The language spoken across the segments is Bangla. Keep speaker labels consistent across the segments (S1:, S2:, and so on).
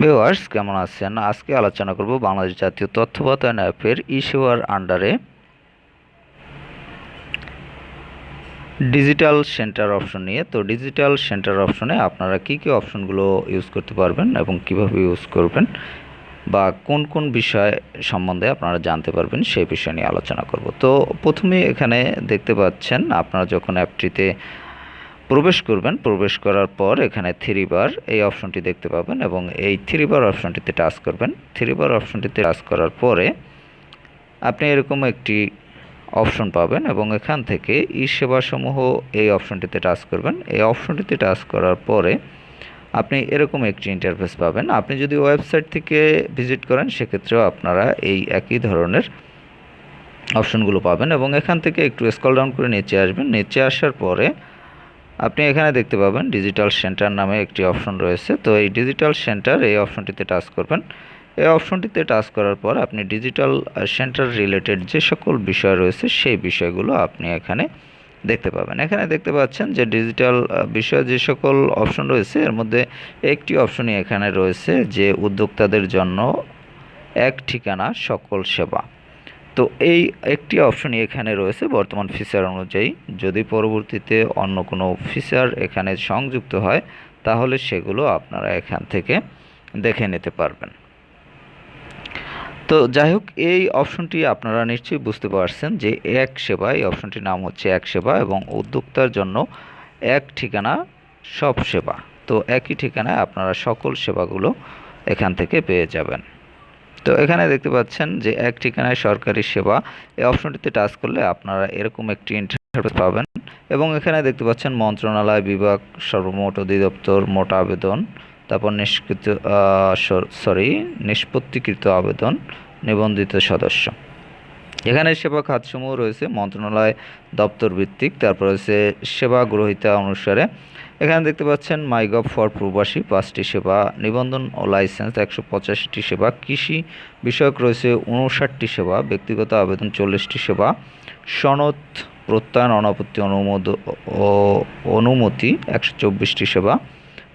S1: ভিউয়ার্স কেমন আছেন? আজকে আলোচনা করব বাংলাদেশ জাতীয় তথ্য বাতায়ন অ্যাপের ই-সেবার আন্ডারে ডিজিটাল সেন্টার অপশন নিয়ে। তো ডিজিটাল সেন্টার অপশনে আপনারা কি অপশনগুলো ইউজ করতে পারবেন এবং কিভাবে ইউজ করবেন বা কোন কোন বিষয় সম্বন্ধে আপনারা জানতে পারবেন সেই বিষয় নিয়ে আলোচনা করব। তো প্রথমে এখানে দেখতে পাচ্ছেন, আপনারা যখন অ্যাপটিতে প্রবেশ করবেন, প্রবেশ করার পর এখানে থ্রি বার এই অপশনটি দেখতে পাবেন এবং এই থ্রি বার অপশনটিতে টাচ করবেন। থ্রি বার অপশনটিতে টাচ করার পরে আপনি এরকম একটি অপশন পাবেন এবং এখান থেকে ই সেবাসমূহ এই অপশনটিতে টাচ করবেন। এই অপশনটিতে টাচ করার পরে আপনি এরকম একটি ইন্টারফেস পাবেন। আপনি যদি ওয়েবসাইট থেকে ভিজিট করেন সেক্ষেত্রেও আপনারা এই একই ধরনের অপশনগুলো পাবেন এবং এখান থেকে একটু স্ক্রল ডাউন করে নিচে আসবেন। নিচে আসার পরে আপনি এখানে দেখতে পাবেন ডিজিটাল সেন্টার নামে একটি অপশন রয়েছে। তো এই ডিজিটাল সেন্টার এই অপশনটিতে টাচ করবেন। এই অপশনটিতে টাচ করার পর আপনি ডিজিটাল সেন্টার রিলেটেড যে সকল বিষয় রয়েছে সেই বিষয়গুলো আপনি এখানে দেখতে পাবেন। এখানে দেখতে পাচ্ছেন যে ডিজিটাল বিষয়ে যে সকল অপশন রয়েছে এর মধ্যে একটি অপশনই এখানে রয়েছে যে উদ্যোক্তাদের জন্য এক ঠিকানা সকল সেবা। তো এই একটি অপশনই এখানে রয়েছে বর্তমান ফিচার অনুযায়ী। যদি পরবর্তীতে অন্য কোনো ফিচার এখানে সংযুক্ত হয় তাহলে সেগুলো আপনারা এখান থেকে দেখে নিতে পারবেন। তো যাই হোক, এই অপশনটি আপনারা নিশ্চয়ই বুঝতে পারছেন যে এক সেবা, এই অপশনটির নাম হচ্ছে এক সেবা এবং উদ্যোক্তার জন্য এক ঠিকানা সব সেবা। তো একই ঠিকানায় আপনারা সকল সেবাগুলো এখান থেকে পেয়ে যাবেন। তো এখানে দেখতে পাচ্ছেন যে এক ঠিকানায় সরকারি সেবা, এই অপশনটিতে টাচ করলে আপনারা এরকম একটি ইন্টারফেস পাবেন এবং এখানে দেখতে পাচ্ছেন মন্ত্রণালয়, বিভাগ, সর্বমোট অধিদপ্তর, মোট আবেদন, তারপর নিষ্পত্তিকৃত আবেদন, নিবন্ধিত সদস্য। এখানে সেবা খাতসমূহ রয়েছে মন্ত্রণালয় দপ্তর ভিত্তিক, তারপর রয়েছে সেবা গ্রহীতা অনুসারে। এখানে দেখতে পাচ্ছেন মাইগভ ফর প্রবাসী 5টি সেবা, নিবন্ধন ও লাইসেন্স 185টি সেবা, কৃষি বিষয়ক রয়েছে 59টি সেবা, ব্যক্তিগত আবেদন 40টি সেবা, সনদ প্রত্যয়ন অনাপত্তি অনুমতি 124টি সেবা,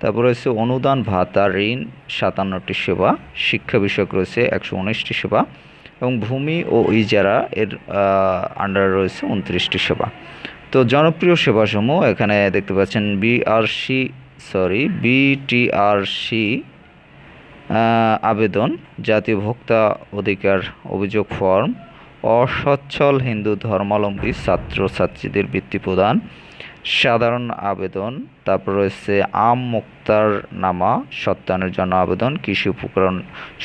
S1: তারপর রয়েছে অনুদান ভাতা ঋণ 57টি সেবা, শিক্ষা বিষয়ক রয়েছে 119টি সেবা এবং ভূমি ও ইজারা এর আন্ডারে রয়েছে 29টি সেবা। তো জনপ্রিয় সেবাসমূহ এখানে দেখতে পাচ্ছেন বিটিআরসি আবেদন, জাতীয় ভোক্তা অধিকার অভিযোগ ফর্ম, অসচ্ছল হিন্দু ধর্মাবলম্বী ছাত্রছাত্রীদের বৃত্তি প্রদান, সাধারণ আবেদন, তারপর রয়েছে মোক্তার নামা সত্যায়নের জন্য আবেদন, কৃষি উপকরণ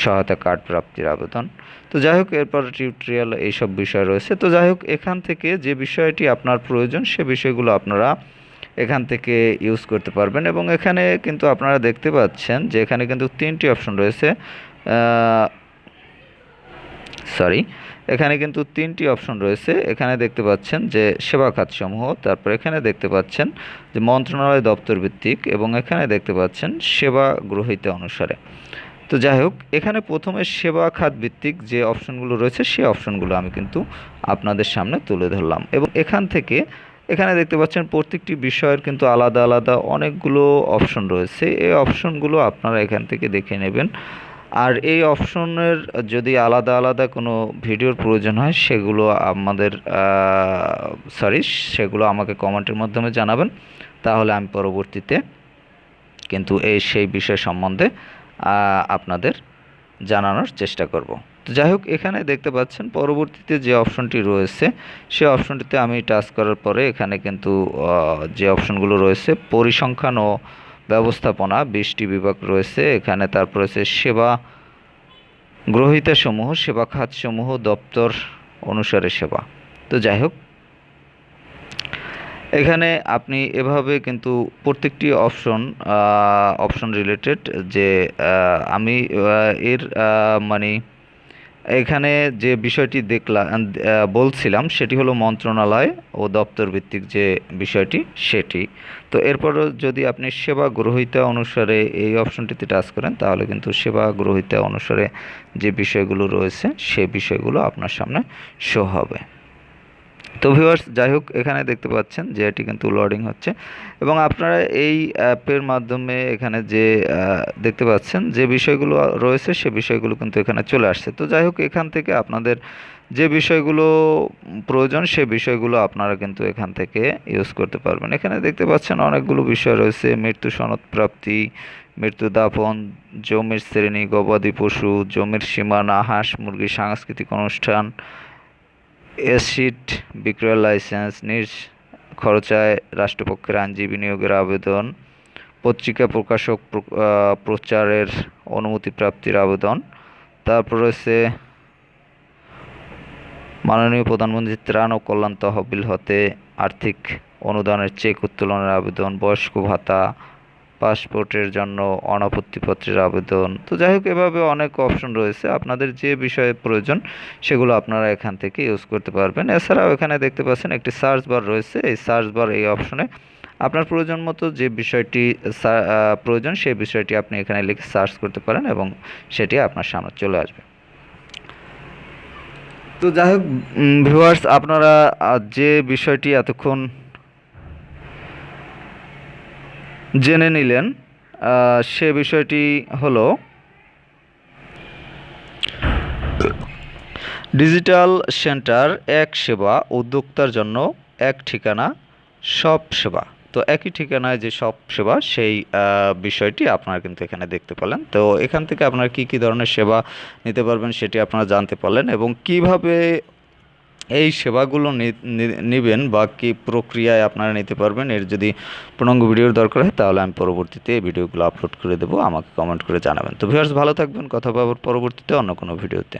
S1: সহায়তা কার্ড প্রাপ্তির আবেদন। তো যাই হোক, এরপর টিউটোরিয়াল এইসব বিষয় রয়েছে। তো যাই হোক, এখান থেকে যে বিষয়টি আপনার প্রয়োজন সে বিষয়গুলো আপনারা এখান থেকে ইউজ করতে পারবেন এবং এখানে কিন্তু আপনারা দেখতে পাচ্ছেন যে এখানে কিন্তু 3টি অপশন রয়েছে। এখানে কিন্তু 3টি অপশন রয়েছে। এখানে দেখতে পাচ্ছেন যে সেবা খাতসমূহ, তারপর এখানে দেখতে পাচ্ছেন যে মন্ত্রণালয় দপ্তর ভিত্তিক এবং এখানে দেখতে পাচ্ছেন সেবা গ্রহীতা অনুসারে। তো যাই হোক, এখানে প্রথমে সেবা খাত ভিত্তিক যে অপশনগুলো রয়েছে সেই অপশনগুলো আমি কিন্তু আপনাদের সামনে তুলে ধরলাম এবং এখান থেকে এখানে দেখতে পাচ্ছেন প্রত্যেকটি বিষয়ের কিন্তু আলাদা আলাদা অনেকগুলো অপশন রয়েছে। এই অপশনগুলো আপনারা এখান থেকে দেখে নেবেন। আর এই অপশনের যদি আলাদা আলাদা কোনো ভিডিওর প্রয়োজন হয় সেগুলো সেগুলো আমাকে কমেন্টের মাধ্যমে জানাবেন, তাহলে আমি পরবর্তীতে কিন্তু সেই বিষয় সম্বন্ধে আপনাদের জানানোর চেষ্টা করব। তো যাই হোক, এখানে দেখতে পাচ্ছেন পরবর্তীতে যে অপশনটি রয়েছে সেই অপশনটিতে আমি টাচ করার পরে এখানে কিন্তু যে অপশনগুলো রয়েছে পরিসংখ্যান ও ব্যবস্থাপনা 20টি বিভাগ রয়েছে এখানে, তারপর রয়েছে সেবা গ্রহীতাসমূহ, সেবা খাতসমূহ, দপ্তর অনুসারে সেবা। তো যাই হোক, এখানে আপনি এভাবে কিন্তু প্রত্যেকটি অপশন রিলেটেড যে আমি এর মানে এখানে যে বিষয়টি বলছিলাম সেটি হলো মন্ত্রণালয় ও দপ্তর ভিত্তিক যে বিষয়টি সেটি। তো এরপরও যদি আপনি সেবা গ্রহীতা অনুসারে এই অপশনটিতে টাচ করেন তাহলে কিন্তু সেবা গ্রহীতা অনুসারে যে বিষয়গুলো রয়েছে সেই বিষয়গুলো আপনার সামনে শো হবে। তো ভিউয়ার্স, যাই হোক, এখানে দেখতে পাচ্ছেন যে এটি কিন্তু লোডিং হচ্ছে এবং আপনারা এই অ্যাপের মাধ্যমে এখানে যে দেখতে পাচ্ছেন যে বিষয়গুলো রয়েছে সে বিষয়গুলো কিন্তু এখানে চলে আসছে। তো যাই হোক, এখান থেকে আপনাদের যে বিষয়গুলো প্রয়োজন সে বিষয়গুলো আপনারা কিন্তু এখান থেকে ইউজ করতে পারবেন। এখানে দেখতে পাচ্ছেন অনেকগুলো বিষয় রয়েছে: মৃত্যু সনদ প্রাপ্তি, মৃত্যু দাফন, জমির শ্রেণী, গবাদি পশু, জমির সীমানা, হাঁস মুরগি, সাংস্কৃতিক অনুষ্ঠান, এসিড বিক্রয়ের লাইসেন্স, নিজ খরচায় রাষ্ট্রপক্ষের আইনজীবী নিয়োগের আবেদন, পত্রিকা প্রকাশক প্রচারের অনুমতি প্রাপ্তির আবেদন, তারপর রয়েছে মাননীয় প্রধানমন্ত্রীর ত্রাণ ও কল্যাণ তহবিল হতে আর্থিক অনুদানের চেক উত্তোলনের আবেদন, বয়স্ক ভাতা, পাসপোর্টের জন্য অনাপত্তিপত্রের আবেদন। তো যাই হোক, এভাবে অনেক অপশন রয়েছে, আপনাদের যে বিষয়ে প্রয়োজন সেগুলো আপনারা এখান থেকে ইউজ করতে পারবেন। এছাড়াও এখানে দেখতে পাচ্ছেন একটি সার্চ বার রয়েছে। এই সার্চ বার এই অপশনে আপনার প্রয়োজন মতো যে বিষয়টি প্রয়োজন সেই বিষয়টি আপনি এখানে লিখে সার্চ করতে পারেন এবং সেটি আপনার সামনে চলে আসবে। তো যাই হোক ভিউয়ার্স, আপনারা যে বিষয়টি এতক্ষণ জেনে নিলেন সে বিষয়টি হলো ডিজিটাল সেন্টার, এক সেবা, উদ্যোক্তার জন্য এক ঠিকানা, সব সেবা। তো একই ঠিকানায় যে সব সেবা সেই বিষয়টি আপনারা কিন্তু এখানে দেখতে পেলেন। তো এখান থেকে আপনারা কী কী ধরনের সেবা নিতে পারবেন সেটি আপনারা জানতে পারলেন এবং কিভাবে এই সেবাগুলো নেবেন বা কী প্রক্রিয়ায় আপনারা নিতে পারবেন। এর যদি পূর্ণাঙ্গ ভিডিওর দরকার হয় তাহলে আমি পরবর্তীতে এই ভিডিওগুলো আপলোড করে দেবো, আমাকে কমেন্ট করে জানাবেন। তো ভিউয়ার্স, ভালো থাকবেন, কথা বলবো পরবর্তীতে অন্য কোনো ভিডিওতে।